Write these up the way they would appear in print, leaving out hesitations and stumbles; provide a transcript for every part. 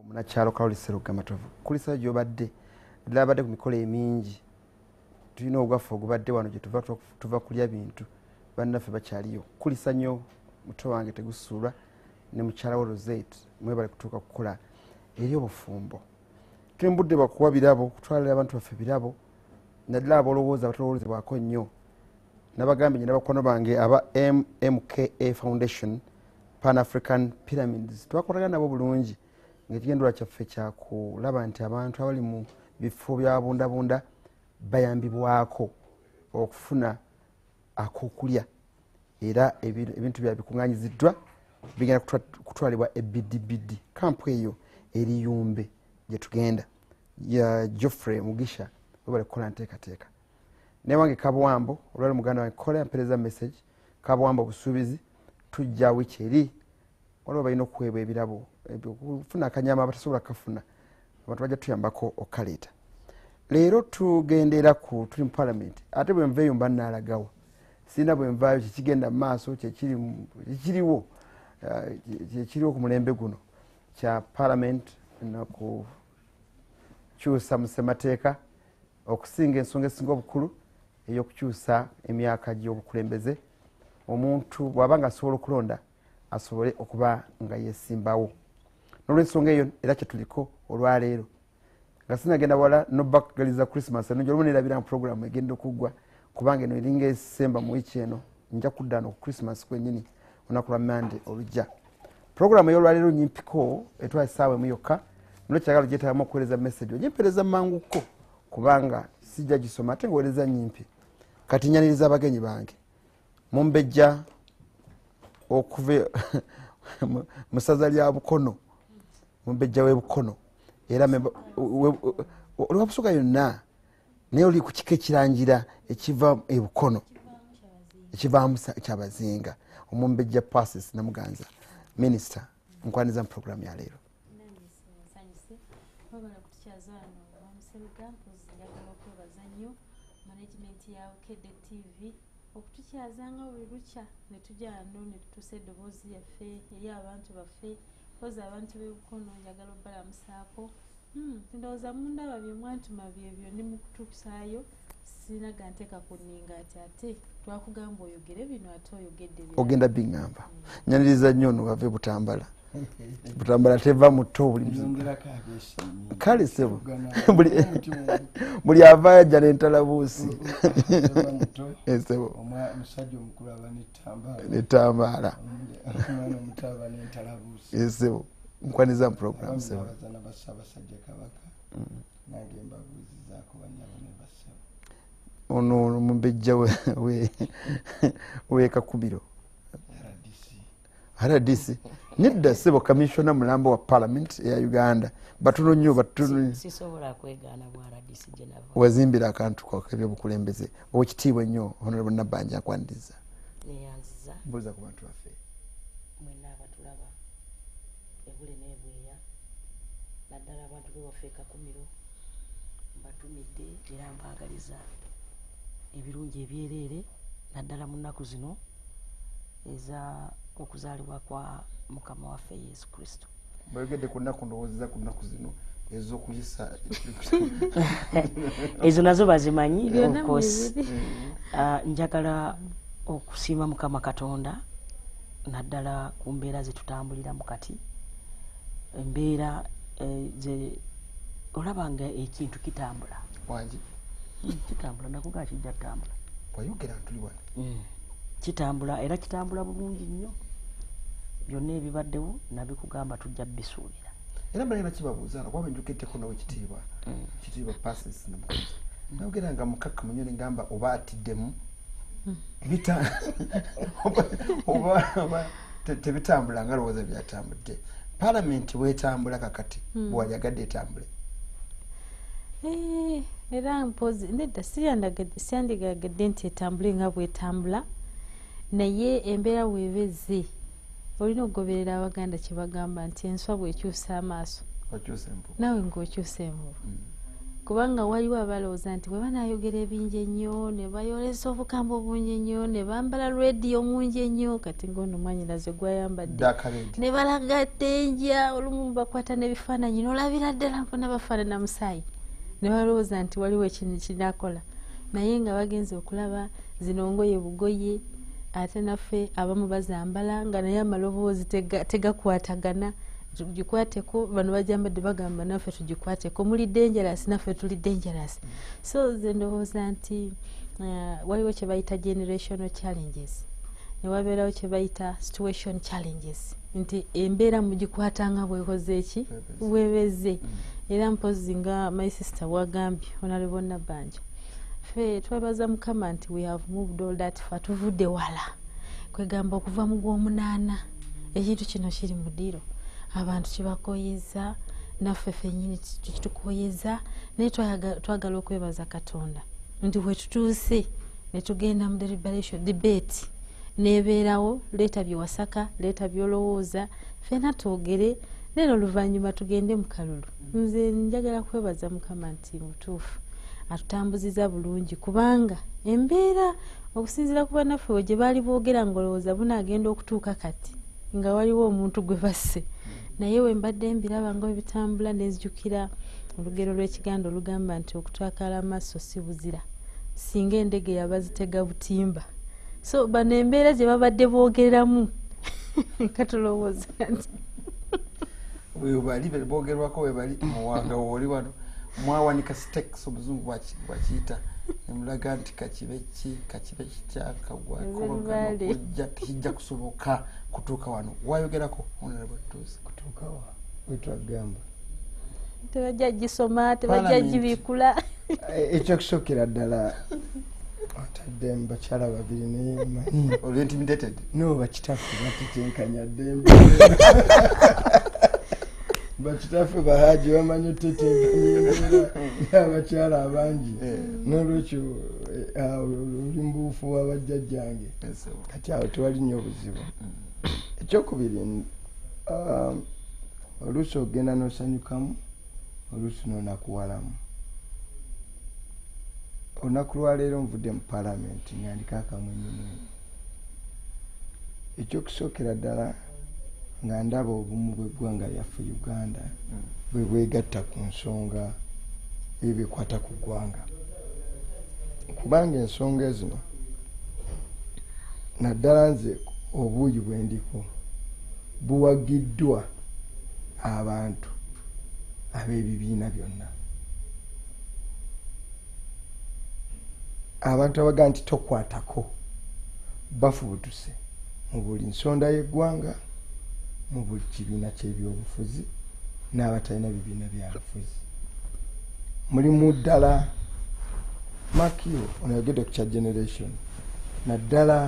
Munakyalo Carol Gamatovu kulisa gyobadde labadde ku mikolo emingi tulina ogwaffe ogubadde wano gye tuva kulya bintu bannaffe bakyaliyo kulisa nnyo muto wange tegusuulwa ne mukyala wo Rosette mwebale kutuuka kukola eri obufumbo twembudde bakuwa birabo kutwalira abantu baffe birabo naddala abolowooza abatolowoozebwako nnyo nabagambye nje n'abakwano bange aba MMKA Foundation Pan African Pyramids twakolagana nabo bulungi ng'ekigendera kyaffe kyakulaba nti abantu abali mu bifo bya bundabunda bayambibwako okufuna akokulya era ebintu bya bikuŋŋaanyiziddwa bigenda kutwalibwa ebbidibidi kampu eyo eriyumbe gye tugenda ya Geoffrey Mugisha we bali kukola nteekateeka ne wange Kabwambo olwali muganda wange kola mpereza message Kabwambo obusuubizi tujja wiki eri waliwo balina okuweebwa ebirabo kufuna akanyama abatasobola kafuna abantu bajja tuyambako okaleeta leero tugendera tuli mu parliament ate bwe nveeyo mba nnaalagawa sirina bwe nvaayo kyekigenda mu maaso kyekiriwo ku mulembe guno kya parliament n'okukyusa mu ssemateeka okusinga ensonga esinga obukulu ey'okukyusa emyaka gy'obukulembeze omuntu bw'aba nga asobola okulonda asobole okuba nga yeesimbawo n'olwensonga eyo era kyetuliko olwaleero nga sinagenda wala nobakagaliza Christmas eno gyolimo neerabira mu programu egenda okuggwa kubanga eno eringa esemba mu wiiki eno nja kudda no ku Christmas kwennyini olunaku lwa Monday olujja programu ey'olwaleero nyimpiko etwala essaawa emu yokka nolwekyagala gyetaagamu okuweereza message ogimpereza manguko kubanga sijja gisoma ate ngaweereza nyimpi kati nyaniriza abagenyi bange mumbejja okuva musaza lya Bukono mumbejja we Bukono era oliwa busoga yonna naye oli ku kika ekirangira ekiva e Bukono ekivaamu kyabazinga omumbejja Pasis Namuganza minisita nkwaniza mu programu ya leero okutukyazanga buli lukya ne tujja wano ne tutuusa eddoboozi yaffe eri abantu baffe poza abantu b'e Bukono njagala obbalamusaako ndowooza mundaba bye mwantuma byebyo ndi mu kutuusaayo sinaga nteeka ku nninga ate twakugamba oyogere bino ate oyogedde bino ogenda biŋŋamba nyaniriza nnyo no bave Butambala Butambala teva muto kale sebo buli avaayo ajja n'entalabuusi esebo n'ettambaala esebo nkwaniza mu programu sebo ono mumbejja we Kakubiro RDC nedda sebo commissioner mulambo wa parliament ya Uganda batuno nnyo batuno sisobola kwegaana bwa RDC jenava wazimbira akantu k'ebyobukulembeze okitiibwa nnyo honorable Nabanja akwaniriza neyanziza mbuuza ku bantu baffe mwena abatulaba ebule n'ebweya naddala abantu bewaffe Kakumiro mbatumidde era mbaagaliza ebirungi ebyereere naddala mu nnaku zino eza okuzaalibwa kwa Mukama waffe Yesu Kristo. Bayogedde ku nnaku ndowooza ku nnaku zino ez'okuyisa ezo nazo bazimanyi of course. Njagala okusiima Mukama Katonda naddala ku mbeera ze tutambulira mu kati embeera ze olabanga ekintu kitambula wangi kitambula nakugaa kijja kutambula wayogera ntuli wano kitambula era kitambula bulungi nnyo byonna ebibaddewo nabikugamba tujja bisuubira era mbalina kibabuuzaana kuba benjukeddeko nawe kitiibwa Pasis Namuganza nayogera nga mukakka munyoni ngamba oba atiddemu oba tebitambula nga lowooza byatambudde palamenti weetambula kakati bwewajagadde etambule era mpozi nedda syandigagadde nti etambule nga bwetambula naye embeera weebeze olina okugoberera Abaganda kye bagamba nti enswa bw'ekyusa amaaso wakyusa empu naawe ng'okyusa envubu kubanga waliwo abalowooza nti bwe banayogera ebingi ennyo ne bayolesa obukambwe obungi ennyo ne bambala rediyo mungi ennyo kati ng'ono mwanyinaze gwayambadde ne balaga ttenja olumu bakwata n'ebifaananyi n'olabira ddala mpona bafaanana musaayi ne balowooza nti waliwo ekintu kinakola naye nga bagenze okulaba zino ngoye bugoye ate naffe abamu bazambala nga naye amaloboozi tegakwatagana tugikwateko bano bajambadde bagamba naffe tugikwateko muli dangerous naffe tuli dangerous so nze ndowooza nti waliwo kye bayita generational challenges ne wabeerawo kye bayita situation challenges nti embeera mugikwatanga bwekoze eki bwebeze era mpozi nga my sister wagambye Honorable Nabanja ffe twebaza Mukama nti we have moved all that fa tuvudde wala kwegamba okuva mu gw'omunaana ekintu kino kiri mu diro abantu kibakoyeza naffe ffennyini kitukoyeza naye twagala okwebaza Katonda nti bwe tutuuse ne tugenda mu deliberation debate nebeerawo leeta bye wasaka leeta byolowooza ffena twogere neno oluvannyuma tugende mu kalulu nze njagala kwebaza Mukama nti mutuufu atutambuziza bulungi kubanga embeera okusinziira ku bannaffe we gye baali boogera ng'olowooza bunaagenda okutuuka kati nga waliwo omuntu gwe basse naye we mbadde mbiraba nga ebitambula nezijukira olugero lw'ekiganda olugamba nti okutwakala amaaso si buzira singa endege yabazitega butimba so bano embeera gye babadde boogeramu katulowooza nti webali boogerwako webali muwanga woli wano mwawanika stakes omuzungu bwakiyita nemulaga nti kakibe kyakagwakojja tekijja kusoboka kutuuka wano wayogerako Honorable Tuusa kutuuka wa wetwagamba tebajja gisoma tebajja gibikula ekyokusokera ddala atadde bakyala babiri naye manyi oli intimidated no bakitaffe batetenkanya ddembe bakitaffe bahaji bamanyi otetenkanya abakyala abangi n'olwekyo oli mbuufu wabajjajjange kati awo tewali nnyo obuzibu ekyokubiri oluusi ogenda n'osanyukamu oluusi n'onakuwalamu olunaku lwaleero nvudde mu palamenti ngandika akamwenyumwenyu ekyokusookera ddala nga ndaba obumu bw'eggwanga lyaffe Uganda bwe bwegatta ku nsonga ebikwata ku ggwanga kubanga ensonga zino naddala nze obuuyi bwe ndiko buwagiddwa abantu ab'ebibiina byonna abantu abaga nti tokwatako bafubutuse mu buli nsonda y'eggwanga mu buli kibiina ky'ebyobufuzi n'abatalina bibiina byabufuzi mulimu ddala makio onayogedde ku kya generation naddala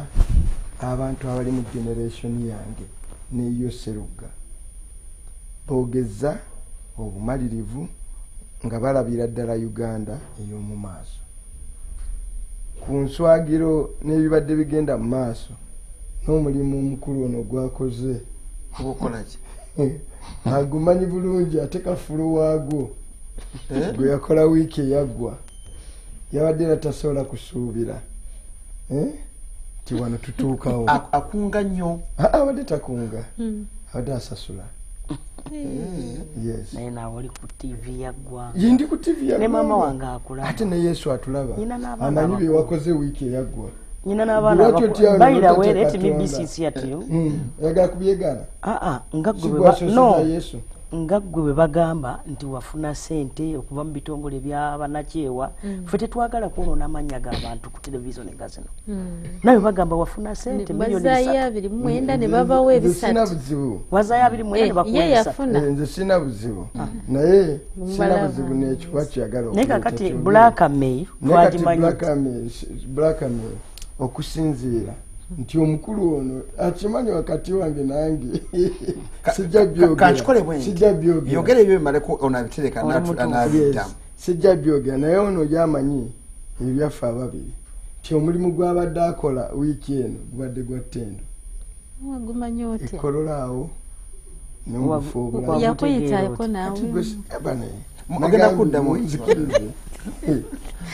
abantu abali mu generation yange neyo Serugga boogeza obumalirivu nga balabira ddala Uganda ey'omu maaso ku nswagiro n'ebibadde bigenda mu maaso n'omulimu omukulu ono gwakoze okolaki agumanyi bulungi ate kafulu waagwo gwe yakola wiiki eyaggwa yabadde era tasobola kusuubira ti wano tutuukawo akunga nnyo abadde takunga abadde asasula yes naye naawe oli ku TV yaggwanga yindi ku TV yaggwanga ne mama wange akulaba ate ne Yesu atulaba n'abaana amanyi bye wakoze wiiki eyaggwa nyina n'abaana bayira were eti BBC atiyo yagala kubyegana nga gwe bwe bagamba nti wafuna sente okuva mu bitongole by'abanakyewa ffe tetwagala kwonoona amannya g'abantu ku televisioni nga zino naye bagamba wafuna sente miliyoni 29 ne babawo ebisatu wazaayo 29 ne bakuwa nze sina buzibu naye sina buzibu n'ekikuba kyagala naye kakati blackmail twagimanyi blackmail okusinziira nti omukulu ono akimanyi wakati wange nange sijja byogera yogera ebyo bimaleko onabitereka n'abiddamu sijja byogera naye ono gyamanyi ebyaffe ababiri nti omulimu gw'abadde akola wiiki eno gubadde gwa ttendo gumanyi otya ekololaawo yakuyitako naawe mugenda kuddamu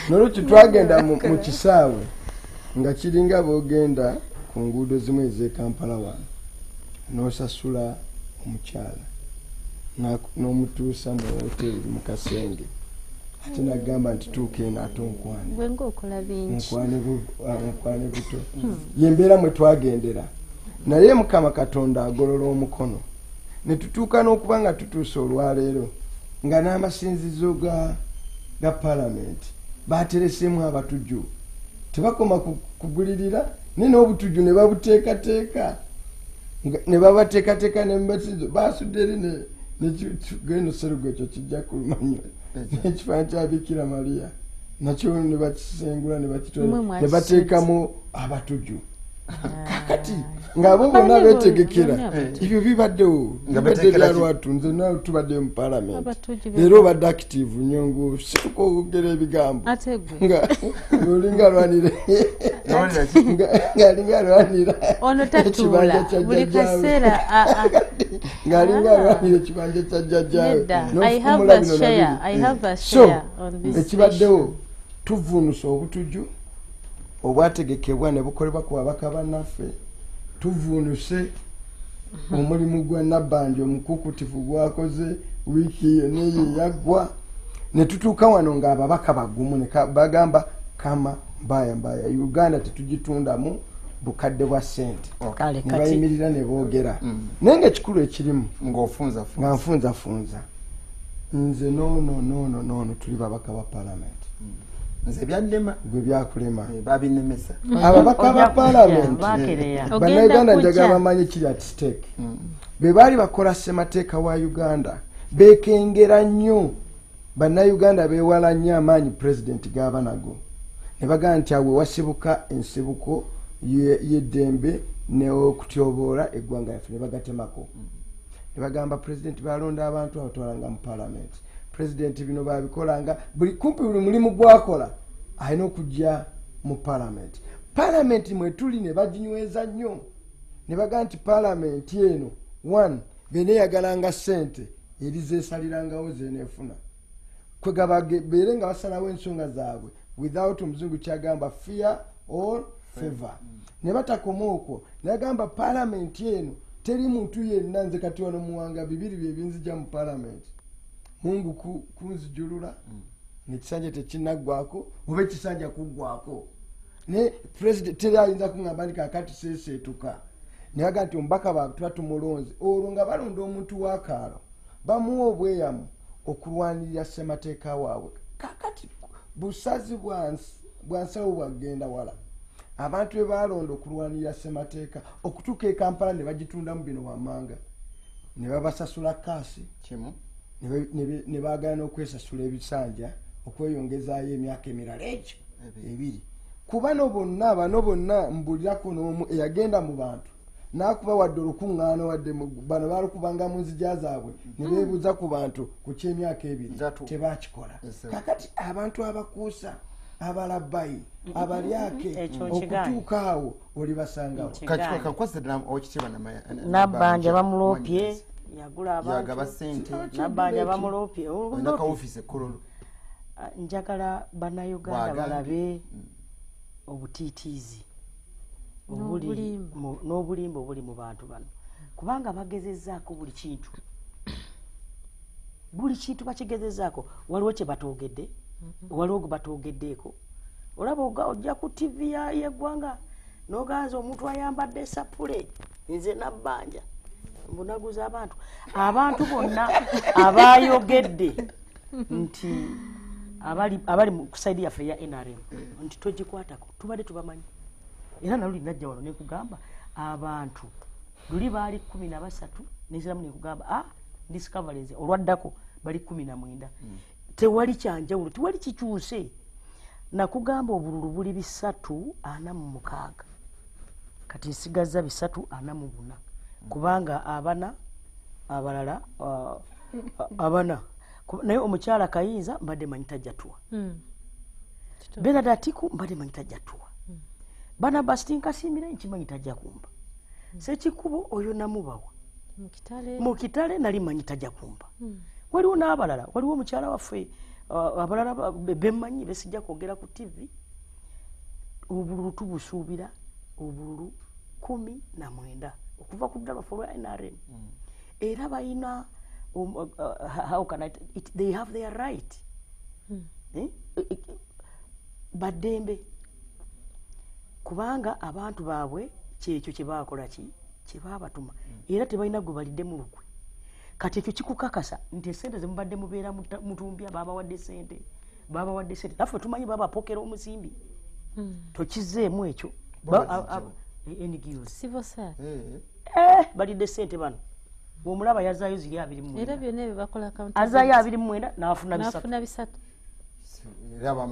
nolwekyo twagenda mu kisaawe nga kiringa bogenda ku nguudo zimu ez'ekampala wano n'osasula omukyala n'omutuusa mu hoteri mu kasenge ate nagamba nti tuuka eno ate onkwane buto yembeera mwe twagendera naye mukama katonda agolola omukono ne tutuuka n'okuba nga tutuuse olwaleero nga n'amasinzizo ga palamenti bateresemu abatujju tebakoma kugulirira naye n'obutujju ne babuteekateeka ne babateekateeka nemasinzo basudde eri geno serugo ekyo kijja kulumanya ekifaananyi kya Bikira Maria nakyo ne bakisengula ne bakitwala ne bateekamu abatujju kakati ng'abo bonna beetegekera ebyo bibaddewo bibadde byalwatu nze nawe tubadde mu palamenti era obadde active nnyo ngu situkwogera ebigambo nga olinga alwanira ng'alinga alwanira ono tatuula buli kaseera ng'alinga alwanira ekibanja kya jjajjaawe ekibaddewo tuvuunusa obutujju obwategekebwa ne bukolebwa ku babaka bannaffe tuvuunuse omulimu gwa Nabbanja omukukutifu gwakoze wiiki yonna eyo yaggwa ne tutuuka wano ng'ababaka bagumu ne bagamba kama mbaya Uganda tetugitundamu bukadde bwa ssente ne bayimirira ne boogera naye ng'ekikulu ekirimu nga nfunzafunza nze noono tuli babaka ba palamenti nze byannema gwe byakulema babinemesa ababaka ba palamenti bannayuganda njagala bamanye kiri at stake be baali bakola ssemateeka wa Uganda beekengera nnyo bannayuganda beewala nnyo amaanyi pulezidenti g'aba nago ne bagamba nti awe wasibuka ensibuko y'eddembe n'okutyoboola eggwanga yaffe ne bagatemako ne bagamba pulezidenti balonda abantu abatwalanga mu palamenti pulezidenti bino babikolanga kumpi buli mulimu gwakola alina okujja mu palamenti mwe tuli ne baginyweza nnyo ne bagamba nti palamenti eno one beneeyagalanga ssente erizeesalirangawo zeneefuna kwegababeere nga basalawo ensonga zaabwe without omuzungu kyagamba fear or favor ne batakoma okwo ne bagamba palamenti eno teri muntu yenna nze kati wano muwanga bibiri bye binzija mu palamenti Mungu kunzijulula nekisanja tekinaggwako oba ekisanja kuggwako ne president teri ayinza kuŋŋamba nti kakati seeseetuka naye aga nti omubaka baatuba tumulonze olwo nga balonda omuntu w'akaalo bamuwa obweyamu okulwanirira ssemateeka waabwe kakati busazi bwansawo bwagenda wala abantu be balonda okulwanirira ssemateeka okutuuka e Kampala ne bagitundamu bino wammanga ne babasasula kaasi kimu ne baagala n'okwesasula ebisanja okweyongezaayo emyaka emirala egyo ebiri ku bano bonna mbulirako n'omu eyagenda mu bantu n'akuba wadde olukuŋŋaano wadde bano baalukubanga mu nzija zaabwe ne beebuuza ku bantu ku ky'emyaka ebiri tebakikola kakati abantu abakuusa abalabbayi abalyake okutuuka awo oli basangawo Nabbanja bamuloopye yagula yagaba ssente Nabbanja bamuloopye olina office ekkololo njagala bannayuganda balabe obutiitiizi n'obulimba obuli mu bantu bano kubanga bagezezzaako buli kintu bakigezezaako waliwo kye batoogedde waliwo gwe batoogeddeeko olaba ojja ku TV yeggwanga n'oganza omuntu ayambadde esapule nze Nabbanja mbunaguza abantu bonna abayogedde nti abali mu kusaidi yaffe ya NRM nti togikwatako tubadde tubamanyi era naluli najja wano nekugamba abantu luli baali 13 neziramu nekugamba discoveries olwaddako bali 19 tewali kyanjawulo tewali kikyuse nakugamba obululu buli 346 kati nsigaza 344 kubanga abalala abana naye omukyala Kayinza mbadde manyi tajjatuwa Bernard Atiku mbadde manyi tajjatuwa bana Bastinkasimira nkimanyi tajja kumba Sekikubo oyo namubawa mu kitale nali manyi tajja kumba waliwo n'abalala waliwo omukyala waffe abalala bemmanyi besijja kwogera ku TV obululu tubusuubira obululu 19 okuva ku ddala lwaffe olwa NRM era balina how can they have their right baddembe kubanga abantu baabwe kyekyo kye baakola kye baabatuma era tebalina gwe balidde mu lukwe kati ekyo kikukakasa nti esente zemubadde mubeera mutumbya babawadde sente naffe tumanyi babapokera omusimbi tokizeemu ekyo NGOs balidde sente bano bwomulaba yazaayo ziri 29 azaayo 29 n'afuna 3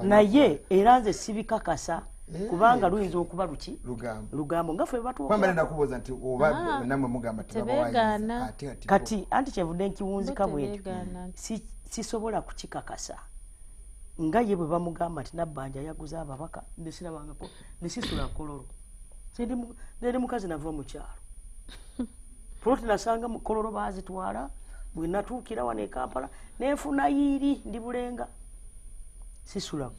naye era nze sibikakasa kubanga luyinza okuba luki lugambo nga ffe kati anti kyevudde nkiwunzika bwetyo sisobola kukikakasa nga ye bwe bamugamba nti Nabbanja yaguze ababaka nesirabangako nesisula kololo neri mukazi nava mu kyalo poloti nasanga mu kololo bazitwala bwe natuukira wano e Kampala nenfuna yiiri ndi bulenga sisula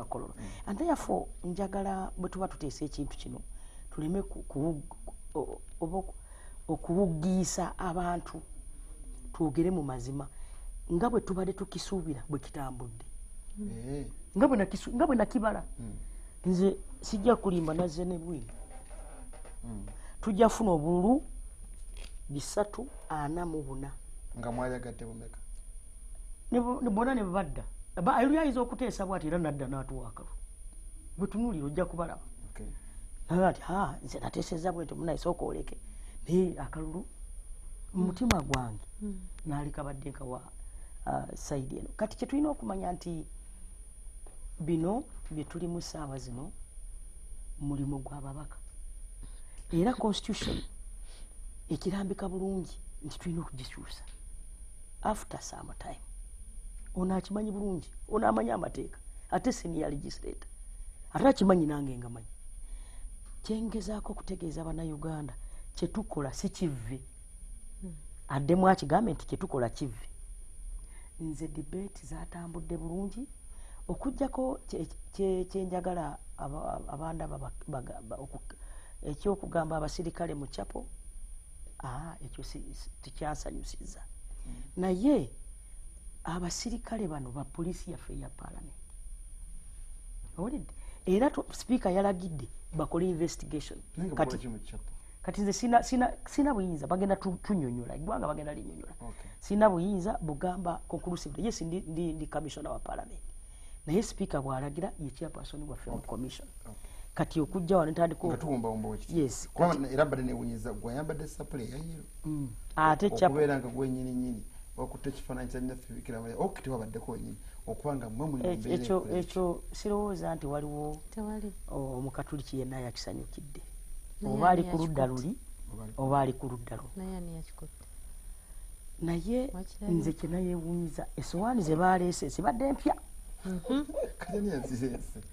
kololo and therefore njagala bwe tuba tuteesa ekintu kino tuleme okuwuggiisa abantu twogere mu mazima nga bwe tubadde tukisuubira bwe kitambudde nga bwe nakibala nze sijja kulimba nazze ne bwino tujja funa obululu 344 nga mwayagadde bumeka bona ne badda ayuli ayinza okuteesa bwati era nadda n'atuwaakalu bwe tunuulira ojja kubalaba naye ati nze nateeseza bwenti munaye sooka oleke naye akalulu mu mutima gwange naali kabadde nkawa saidi eno kati kye tulina okumanya nti bino bye tuli mu ssaawa zino mulimu gw'ababaka era constitution ekirambika bulungi nti tulina okugikyusa after some time ono akimanyi bulungi ono amanyi amateeka ate senior legislator ate akimanyi nange nga manyi kyengezaako okutegeeza bannayuganda kyetukola si kivve addemu akigambe nti kyetukola kivve nze debate zatambudde bulungi okujjako kyenjagala abandaba ekyokugamba abasirikale mu kyapo ekyo tikyansanyusiza naye abasirikale bano ba poliisi yaffe ya parliament owulidde era speaker yalagidde bakole investigation kati nze sina buyinza bagenda tunyonyola eggwanga bagenda linyonyola sina buyinza bugamba conclusive yes ndi commissioner wa parliament naye speaker bwalagira ye chairperson wa film commission kati okujja wano yes era badde newunyiza gwayambadde supply yayiro ate okubeera nga gwenyininyini okuta ekifaananyi kyannaffe bikirawa okiti wabaddeko nyini okubanga mwe muli ekyo sirowooza nti waliwo omukatuliki yenna yakisanyukidde oba ali ku ludda luli oba ali ku ludda lu naye nze kye nayewunyiza esowaani ze baleese zibadde empya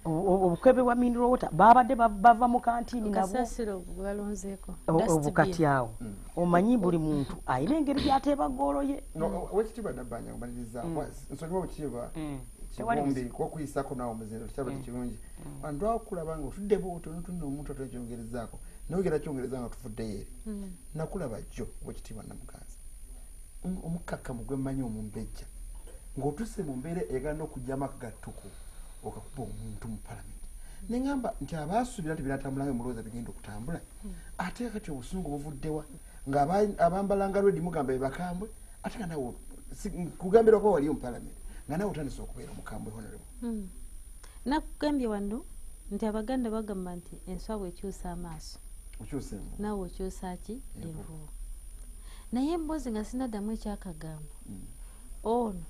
obukwebe bwa mineral water babadde bava mu kantiini nabo obukati awo omanyi buli muntu ayina engeri gyateeba goolo ye wekitiibwa Nabbanja omaliriza nsonyiwa obukiiba kibumbi kwokuyisako nawe omuziro tekyaba tekirungi bantu akulaba nga otudde bwotonotunna omuntu atekyongerezaako newegera kyongereza nga tuvuddeyo eri nakulaba jjo wekitiibwa Namuganza omukkakkamu gwe mmanyi omumbejja ng'otuse mu mbeera egana okujjamu akagattuku okakuba omuntu mu palamenti neŋŋamba nti abaasuubira nti binatambulayo mulowooza bigenda okutambula ate kati obusungu buvuddewa nga abambalanga lwedi mugamba bebakambwe ate nga nawe kugambirako waliyo mu palamenti nga nawe otandise okubeera omukambwe honorable nakugambye wano nti abaganda bagamba nti enswa bwekyusa amaaso naawe okyusa ki envubu naye emboozi nga sinaddamu ekyakagambo ono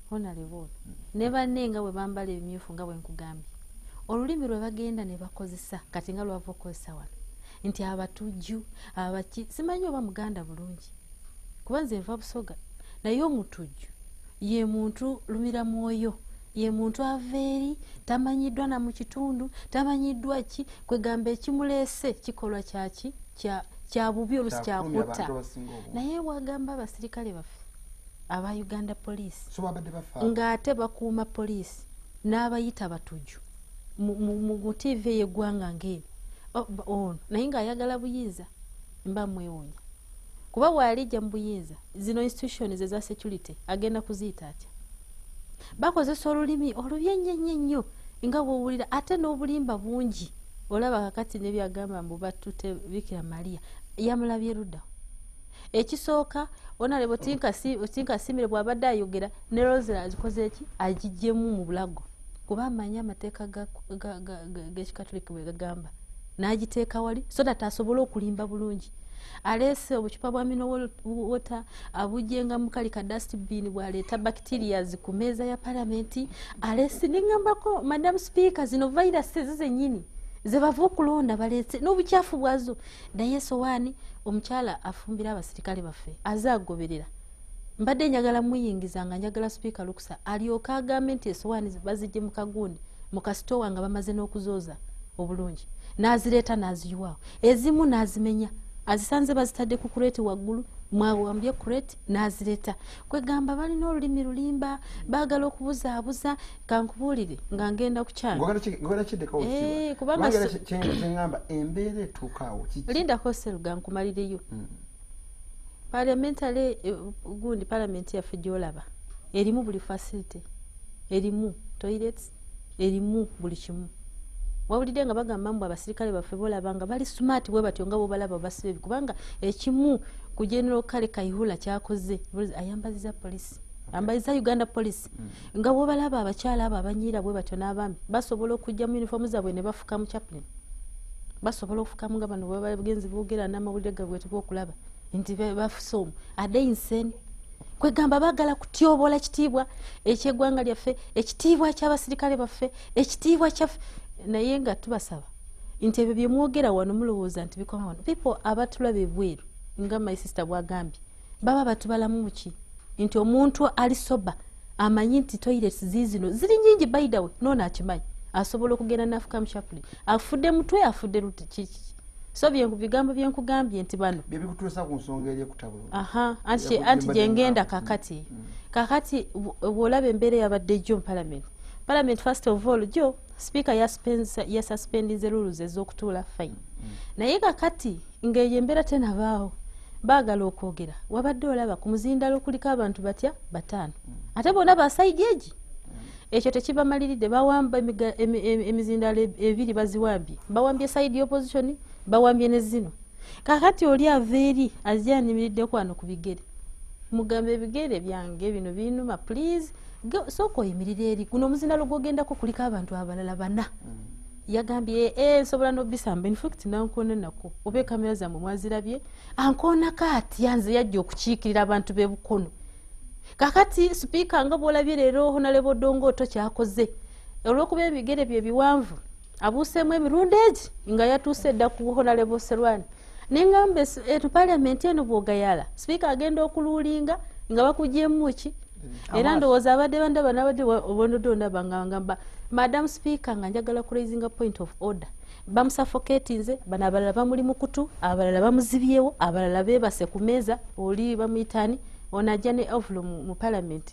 honorable ne banne nga bwe bambala ebimyufu nga bwe nkugambye olulimi lwe bagenda ne bakozesa kati nga lwava okukozesa wano nti abatujju abaki simanyi oba muganda bulungi kuba nze nva Busoga naye omutujju ye muntu lumira mwoyo ye muntu ava eri tamanyiddwa na mu kitundu tamanyiddwa ki kwegamba ekimuleese kikolwa kya bubi olusi kyakutta naye wagamba abasirikale baffe aba Uganda Police so babadde bafa ng'ate bakuuma poliisi n'abayita batuju mu TV y'eggwanga ng'eyo ono naye ng'ayagala buyinza mba mwewuunya kuba bw'alijja mu buyinza zino institutions eza security agenda kuziyita atya bakozesa olulimi olubi ennyo nga bw'owulira ate n'obulimba bungi olaba kakati ne byagamba mbu battute Bikira Maria yamulabye ludda ekisooka onalebo tinka simire bw'abadde ayogera ne Rosela azikoze eki agijjemu mu bulago kuba amanyi amateeka g'ekikatoliki bwe gagamba n'agiteeka wali so that asobole okulimba bulungi aleese obucupa bwa mineral water abujjenga mu kali ka dustbin bw'aleeta bacterias ku meeza ya palamenti aleese n'engambako Madam Speaker zino virus zenyini ze bava okulonda baleese n'obukyafu bwazo naye sowaani omukyala afumbira abasirikale baffe azaagoberera mbadde njagala muyingiza nga njagala Speaker Lukusa alyoka agambe nti esowaani bazijje mu kagundi mu kasitowa nga bamaze n'okuzooza obulungi n'azireeta n'aziyiwaawo ezimu n'azimenya azisanze bazitadde ku kureti waggulu mwawambye kureti n'azireeta kwegamba balina olulimi lulimba baagala okubuzaabuza kankubuulire nga ngenda ku kyange kubanga kyengamba embeera etuukaawo lindako seruga nkumalireyo parliamentary gundi parliament yaffe gy'olaba erimu buli facility erimu toilets erimu buli kimu wawulidde nga bagamba mbu abasirikale baffe bolaba nga bali smart bwe batyo nga bobalaba basibe kubanga ekimu ku General Kale Kayihura kyakoze ayambaziza polisi ambaziza Uganda Police nga bobalaba abakyala abo abanyiira bwe batyo n'abaami basobola okujja mu uniform zaabwe ne bafuka mu chaplain basobola okufukamu nga bano bwe bagenzi boogera n'amawulire gabwe tubokulaba nti bafusomu ade insane kwegamba bagala kutyobola ekitiibwa ekyeggwanga lyaffe ekitiibwa ky'abasirikale baffe ekitiibwa kyaffe naye nga tubasaba nti ebyo bye mwogera wano mulowooza nti bikoma wano people abatulaba ebweru nga my sister bwagambye baba batubalamu ki nti omuntu ali soba amanyi nti toilets zizino ziri nyingi by the way nona akimanyi asobola okugenda n'afuka mu chaplain afudde mutwe afudde kiki so bigambo byenkugambye nti bano bikutuusa ku nsonga eri ekutabula anti gyengenda kakati bw'olaba embeera yabadde jjo mu parliament first of all jo speaker yasuspendinze rules ez'okutuula fine naye kakati ng'eyo embeera tenabaawo baagala okwogera wabadde olaba ku muzindalo kuliko abantu batya 5 ate bonna basaidi egi ekyo tekibamaliridde bawamba emizindalo 2 baziwambye bawambye side y'opposition bawambye ne zino kakati oli ava eri azyanimiridde kwano ku bigere mugambe ebigere byange bino binuma please soko yimirira eri guno omuzindalo gwogendako kuliko abantu abalala 4 yagambye nsobola n'obisamba in fact nankoona nako oba ekamera zammwe mwazirabye ankoona kaati yanze yajja okukiikirira abantu b'ebukono kakati sipiika nga bw'olabye leero Honorable Dongooto kyakoze olw'okuba ebigere bye biwanvu abuuseemu emirundi egi nga yatuuse dda ku Honorable Serwani neŋŋambe parliament eno bw'ogayala sipiika agenda okuluulinga nga bakugyemu ki era ndowooza abadde bandaba n'abadde obondodo ndaba nga ngamba Madam Speaker nga njagala ku raising a point of order bamusuffocatinze bano abalala bamuli mu kutu abalala bamuzibyewo abalala beebase ku meeza oli bamuyitani ono ajja ne ovulu mu parliament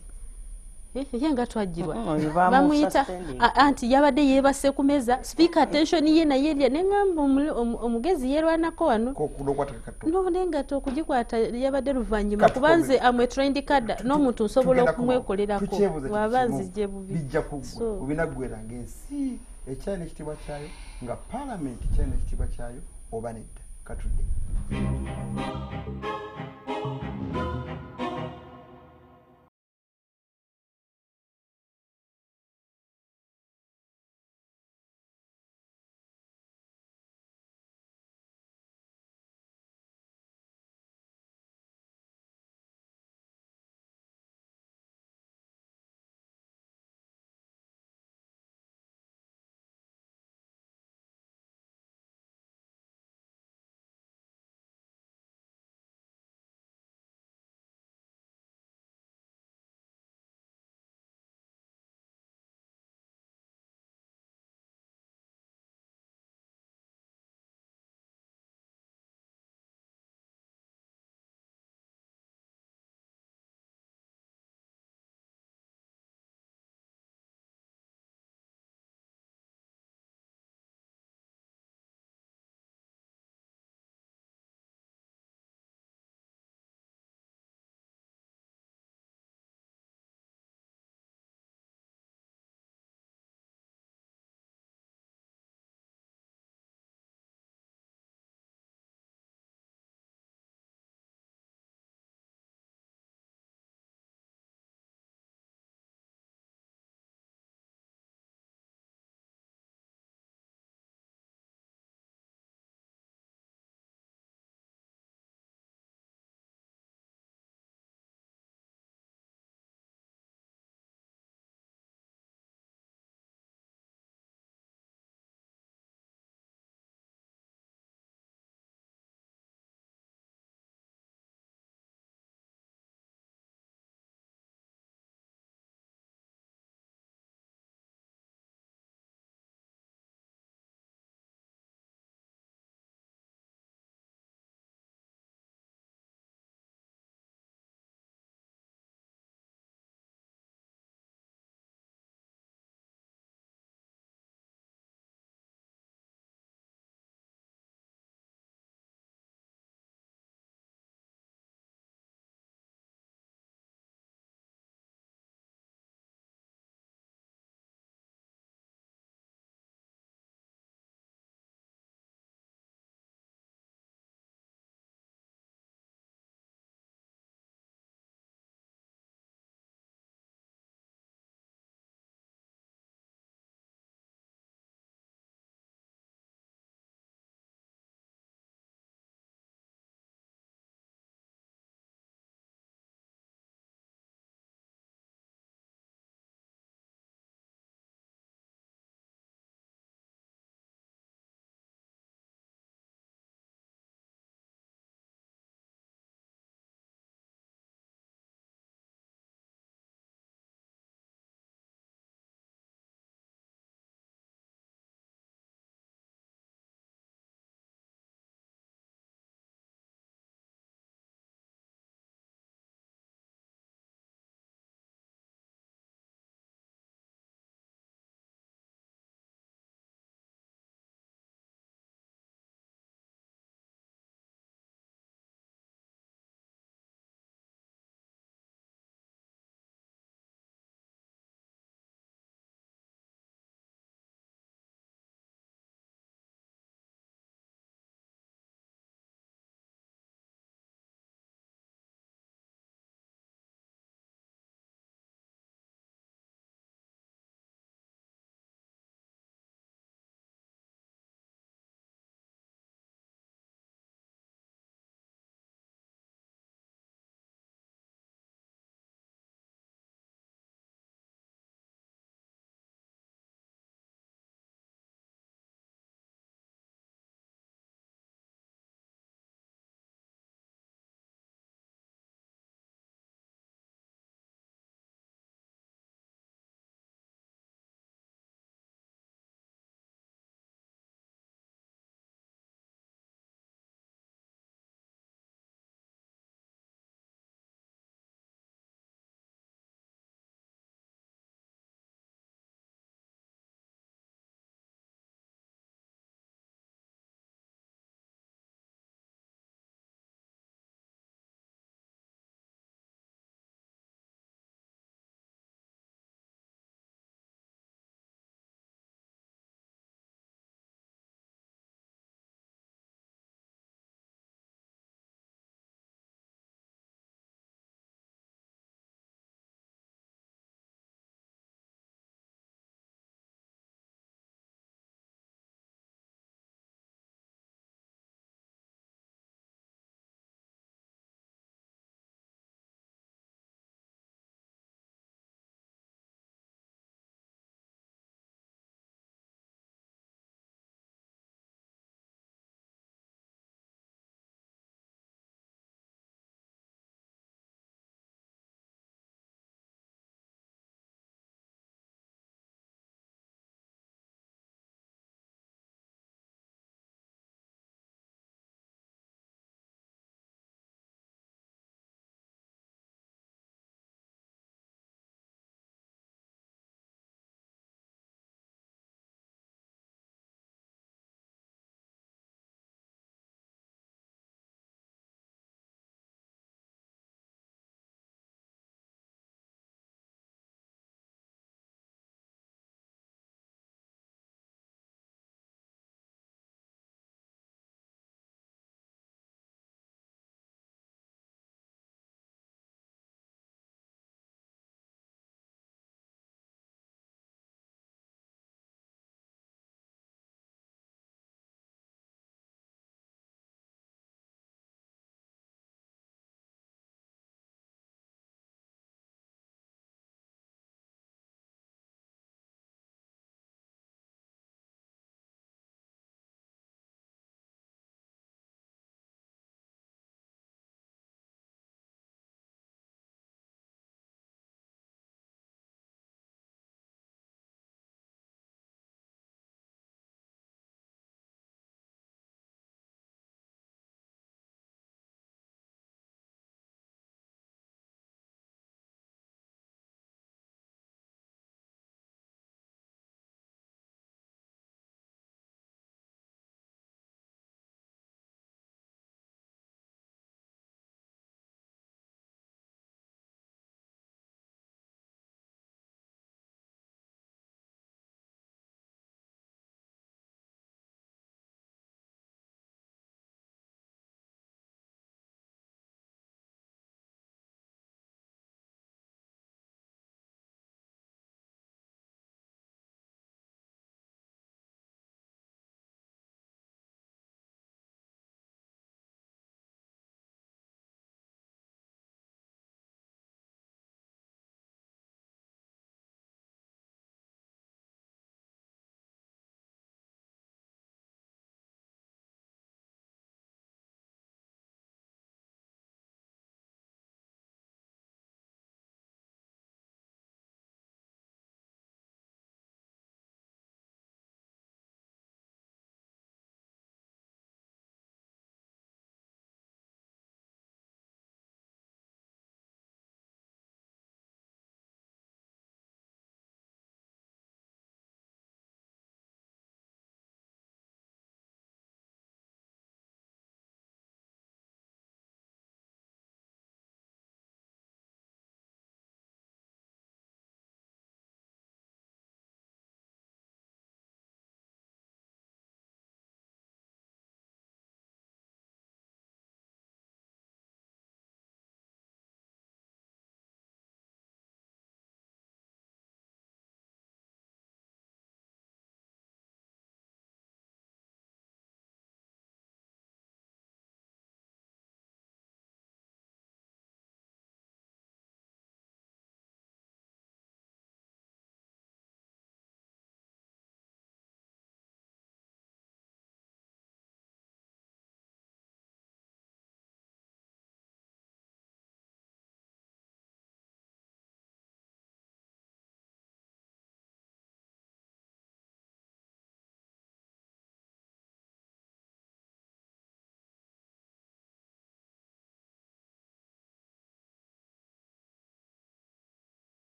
ye nga twajjirwa bamuyita anti yabadde yeebase ku meeza speaker attention ye naye erya neŋŋamba omugezi yeerwanako wano nonengato okugikwata yabadde luvannyuma kubanze amwe trend card n'omuntu nsobola okumwekolerako waba nzijje bubi obinaggwera ng'ensi ekyalina ekitiibwa kyayo nga parliament kyalina ekitiibwa kyayo oba nedda katudde